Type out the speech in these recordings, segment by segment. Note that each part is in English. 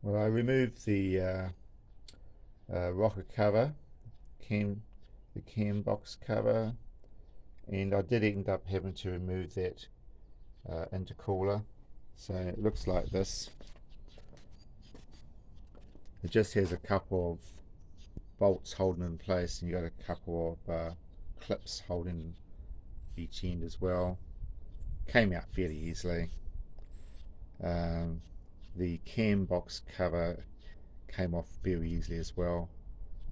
Well, I removed the rocker cover, the cam box cover, and I did end up having to remove that intercooler. So it looks like this. It just has a couple of bolts holding in place, and you got a couple of clips holding each end as well. Came out fairly easily. The cam box cover came off very easily as well.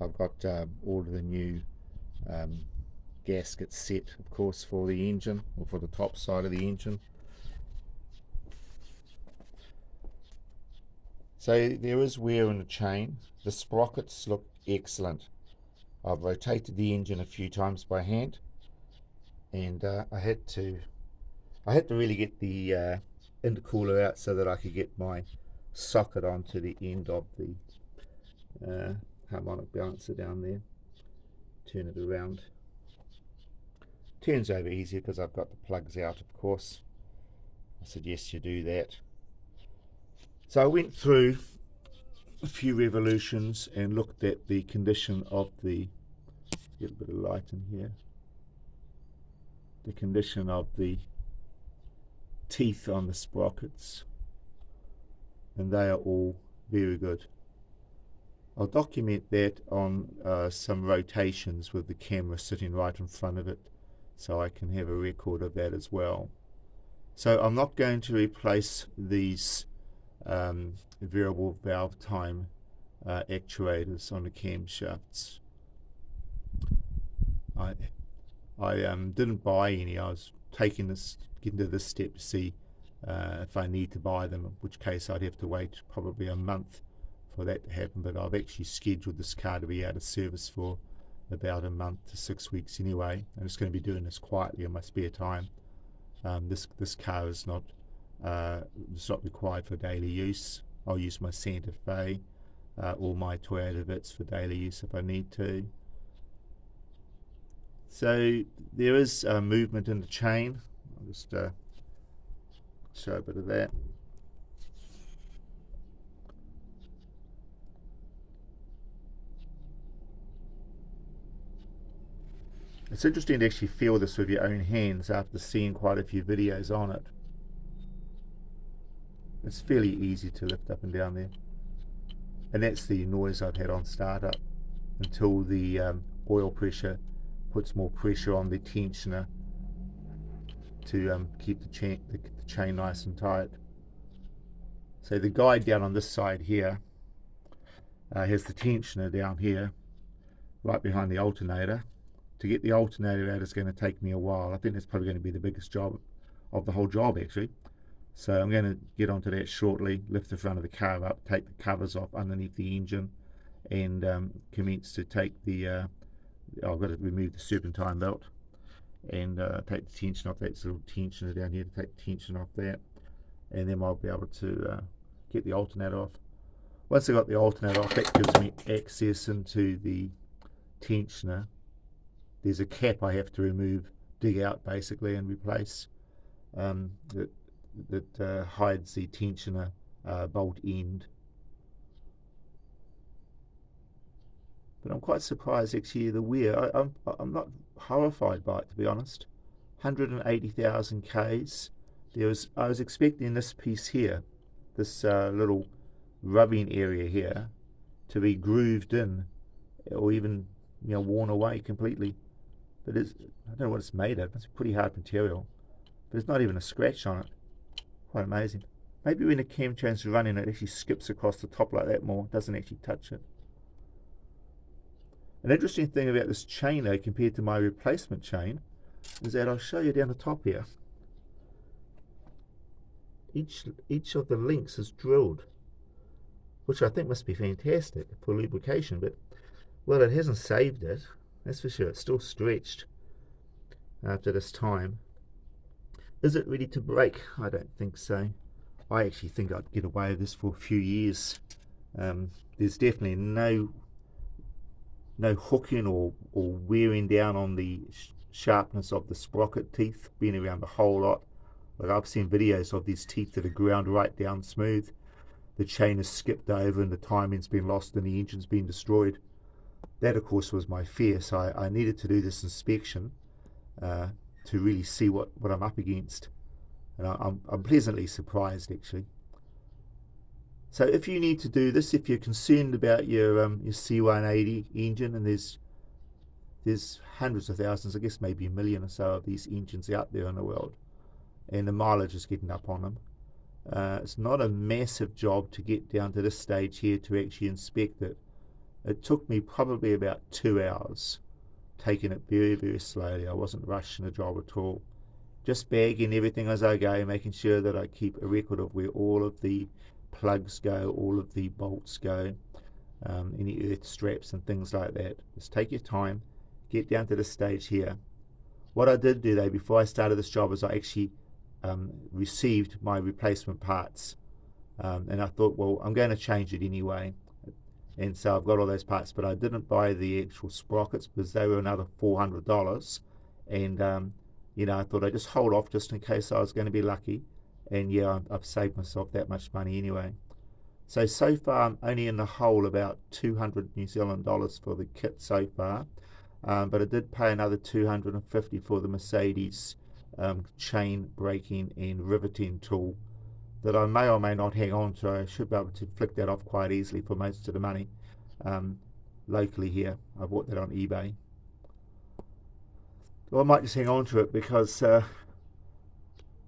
I've got all of the new gaskets set, of course, for the engine, or for the top side of the engine. So there is wear in the chain. The sprockets look excellent. I've rotated the engine a few times by hand, and I had to really get the intercooler out so that I could get my socket onto the end of the harmonic balancer down there. Turn it around. Turns over easier because I've got the plugs out, of course. I suggest you do that. So I went through a few revolutions and looked at the condition of the, get a bit of light in here, the condition of the teeth on the sprockets, and they are all very good. I'll document that on some rotations with the camera sitting right in front of it, so I can have a record of that as well. So I'm not going to replace these variable valve time actuators on the camshafts. I didn't buy any. I was getting to this step to see if I need to buy them, in which case I'd have to wait probably a month for that to happen, but I've actually scheduled this car to be out of service for about a month to 6 weeks anyway. I'm just going to be doing this quietly in my spare time. This car is not it's not required for daily use. I'll use my Santa Fe or my Toyota Vitz for daily use if I need to. So there is movement in the chain. I'll just show a bit of that. It's interesting to actually feel this with your own hands after seeing quite a few videos on it. It's fairly easy to lift up and down there, and that's the noise I've had on startup until the oil pressure puts more pressure on the tensioner to keep the chain nice and tight. So the guide down on this side here has the tensioner down here right behind the alternator. To get the alternator out is going to take me a while. I think that's probably going to be the biggest job of the whole job, actually. So I'm going to get onto that shortly, lift the front of the car up, take the covers off underneath the engine, and commence to take the I've got to remove the serpentine belt and take the tension off that little tensioner down here, to take the tension off that, and then I'll be able to get the alternator off. Once I got the alternator off, that gives me access into the tensioner. There's a cap I have to remove, dig out basically, and replace that hides the tensioner bolt end. But I'm quite surprised actually the wear. I'm not horrified by it, to be honest. 180,000 Ks. I was expecting this piece here, this little rubbing area here, to be grooved in, or even worn away completely. But I don't know what it's made of. It's a pretty hard material, but there's not even a scratch on it. Quite amazing. Maybe when the cam chain's running, it actually skips across the top like that more. It doesn't actually touch it. An interesting thing about this chain though, compared to my replacement chain, is that I'll show you down the top here. Each of the links is drilled, which I think must be fantastic for lubrication, but well, it hasn't saved it, that's for sure. It's still stretched after this time. Is it ready to break? I don't think so. I actually think I'd get away with this for a few years. There's definitely no hooking or wearing down on the sharpness of the sprocket teeth, being around a whole lot. Like I've seen videos of these teeth that are ground right down smooth. the chain has skipped over and the timing's been lost and the engine's been destroyed. That, of course, was my fear, so I needed to do this inspection to really see what I'm up against. And I'm pleasantly surprised, actually. So if you need to do this, if you're concerned about your C180 engine, and there's hundreds of thousands, I guess maybe a million or so of these engines out there in the world, and the mileage is getting up on them. It's not a massive job to get down to this stage here to actually inspect it. It took me probably about 2 hours, taking it very, very slowly. I wasn't rushing the job at all. Just bagging everything as I go, making sure that I keep a record of where all of the plugs go, all of the bolts go, any earth straps and things like that. Just take your time, get down to this stage here. What I did do though before I started this job is I actually received my replacement parts, and I thought, well, I'm going to change it anyway, and so I've got all those parts, but I didn't buy the actual sprockets because they were another $400, and you know, I thought I'd just hold off just in case I was going to be lucky, and yeah, I've saved myself that much money anyway. So far I'm only in the hole about 200 New Zealand dollars for the kit so far, but I did pay another 250 for the Mercedes chain braking and riveting tool that I may or may not hang on to. I should be able to flick that off quite easily for most of the money locally here. I bought that on eBay. Well, I might just hang on to it because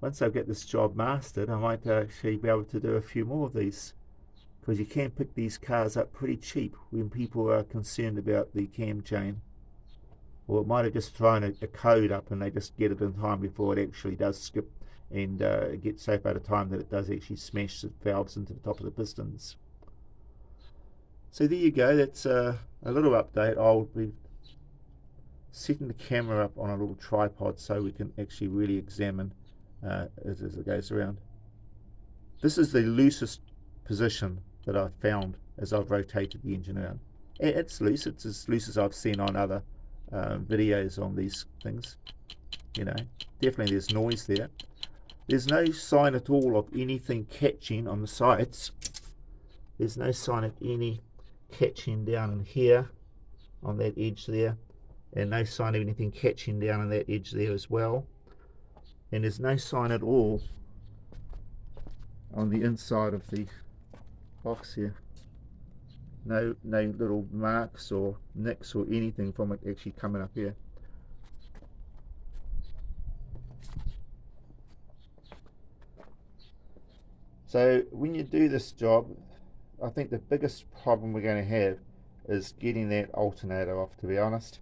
once I get this job mastered, I might actually be able to do a few more of these, because you can pick these cars up pretty cheap when people are concerned about the cam chain. Or it might have just thrown a code up and they just get it in time before it actually does skip and get so far out of time that it does actually smash the valves into the top of the pistons. So there you go, that's a little update. I'll be setting the camera up on a little tripod so we can actually really examine as it goes around. This is the loosest position that I've found as I've rotated the engine around. It's loose, it's as loose as I've seen on other videos on these things. You know, definitely there's noise there. There's no sign at all of anything catching on the sides. There's no sign of any catching down in here on that edge there, and no sign of anything catching down on that edge there as well. And there's no sign at all on the inside of the box here. No little marks or nicks or anything from it actually coming up here. So when you do this job, I think the biggest problem we're going to have is getting that alternator off, to be honest.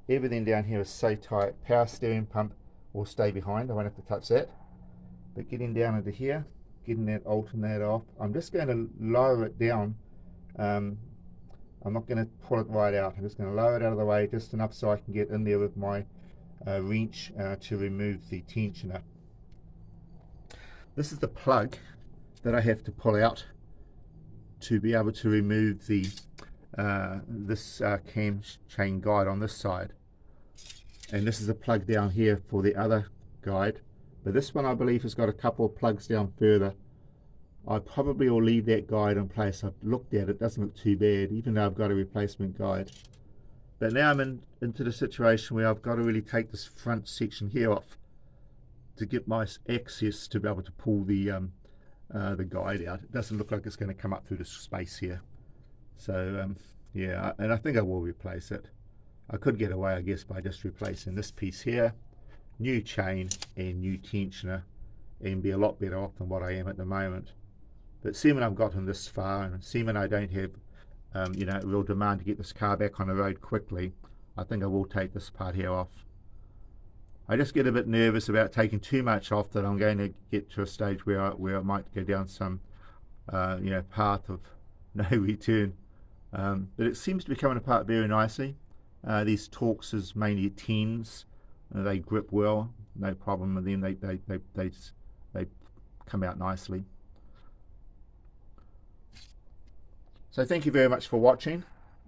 Everything down here is so tight. Power steering pump will stay behind, I won't have to touch that. But getting down into here, getting that alternator off, I'm just going to lower it down. I'm not going to pull it right out, I'm just going to lower it out of the way just enough so I can get in there with my wrench to remove the tensioner. This is the plug that I have to pull out to be able to remove the this cam chain guide on this side, and this is the plug down here for the other guide, but this one I believe has got a couple of plugs down further. I probably will leave that guide in place. I've looked at it, doesn't look too bad even though I've got a replacement guide. But now I'm into the situation where I've got to really take this front section here off to get my access to be able to pull the guide out. It doesn't look like it's going to come up through this space here. So yeah, and I think I will replace it. I could get away, I guess, by just replacing this piece here, new chain and new tensioner, and be a lot better off than what I am at the moment. But seeing I've gotten this far, and seeing I don't have you know, real demand to get this car back on the road quickly, I think I will take this part here off. I just get a bit nervous about taking too much off, that I'm going to get to a stage where I might go down some you know, path of no return. But it seems to be coming apart very nicely. These Torx is mainly 10s. They grip well, no problem with them. They come out nicely. So thank you very much for watching.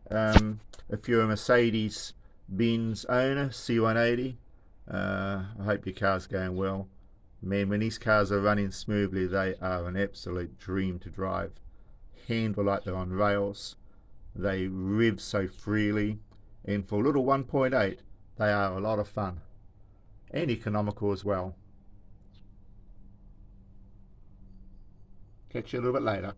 If you're a Mercedes-Benz owner, C180, I hope your car's going well. Man, when these cars are running smoothly, they are an absolute dream to drive. Handle like they're on rails, they rev so freely, and for a little 1.8 they are a lot of fun and economical as well. Catch you a little bit later.